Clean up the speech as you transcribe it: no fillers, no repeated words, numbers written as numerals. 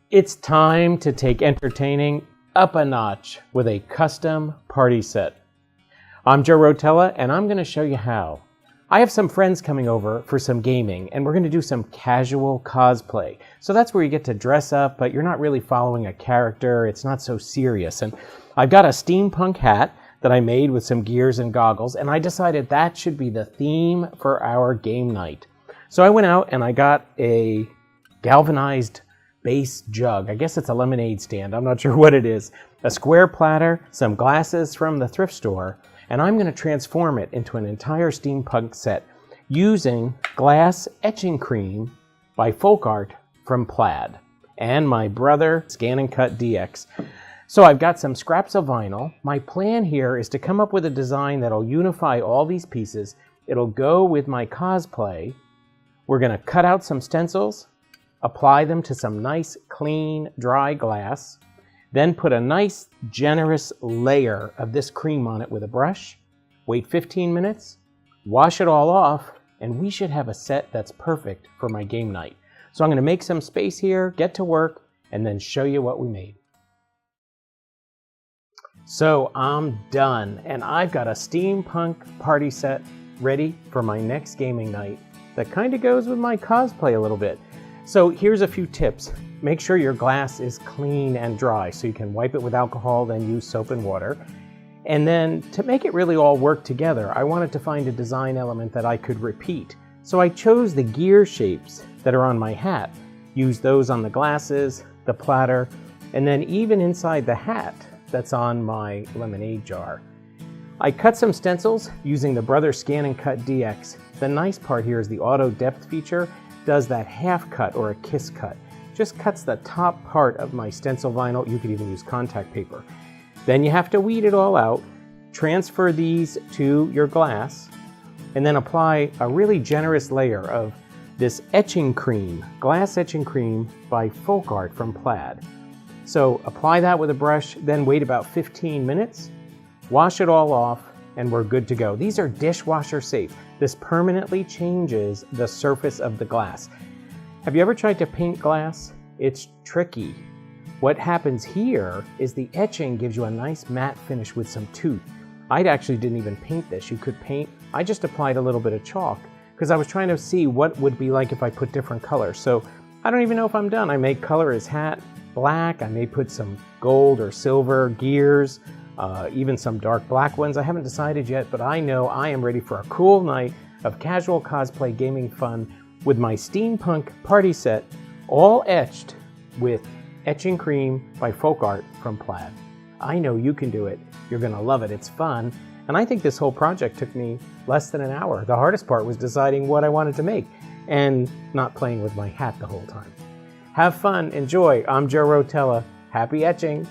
It's time to take entertaining up a notch with a custom party set. I'm Joe Rotella, and I'm going to show you how. I have some friends coming over for some gaming, and we're going to do some casual cosplay. So that's where you get to dress up, but you're not really following a character. It's not so serious. And I've got a steampunk hat that I made with some gears and goggles, and I decided that should be the theme for our game night. So I went out and I got a galvanized base jug. I guess it's a lemonade stand. I'm not sure what it is. A square platter, some glasses from the thrift store, and I'm going to transform it into an entire steampunk set using Glass Etching Cream by FolkArt from Plaid and my brother Scan and Cut DX. So I've got some scraps of vinyl. My plan here is to come up with a design that'll unify all these pieces. It'll go with my cosplay. We're going to cut out some stencils, apply them to some nice, clean, dry glass, then put a nice, generous layer of this cream on it with a brush, wait 15 minutes, wash it all off, and we should have a set that's perfect for my game night. So I'm going to make some space here, get to work, and then show you what we made. So I'm done, and I've got a steampunk party set ready for my next gaming night that kind of goes with my cosplay a little bit. So here's a few tips. Make sure your glass is clean and dry so you can wipe it with alcohol, then use soap and water. And then to make it really all work together, I wanted to find a design element that I could repeat. So I chose the gear shapes that are on my hat, used those on the glasses, the platter, and then even inside the hat that's on my lemonade jar. I cut some stencils using the Brother Scan and Cut DX. The nice part here is the auto depth feature does that half cut or a kiss cut. Just cuts the top part of my stencil vinyl. You could even use contact paper. Then you have to weed it all out, transfer these to your glass, and then apply a really generous layer of this etching cream, Glass Etching Cream by FolkArt from Plaid. So apply that with a brush, then wait about 15 minutes, wash it all off, and we're good to go. These are dishwasher safe. This permanently changes the surface of the glass. Have you ever tried to paint glass? It's tricky. What happens here is the etching gives you a nice matte finish with some tooth. I actually didn't even paint this. You could paint, I just applied a little bit of chalk because I was trying to see what would be like if I put different colors. So I don't even know if I'm done. I may color his hat black. I may put some gold or silver gears, even some dark black ones. I haven't decided yet, but I know I am ready for a cool night of casual cosplay gaming fun with my steampunk party set, all etched with Etching Cream by FolkArt from Plaid. I know you can do it. You're gonna love it. It's fun. And I think this whole project took me less than an hour. The hardest part was deciding what I wanted to make and not playing with my hat the whole time. Have fun, enjoy. I'm Joe Rotella. Happy etching.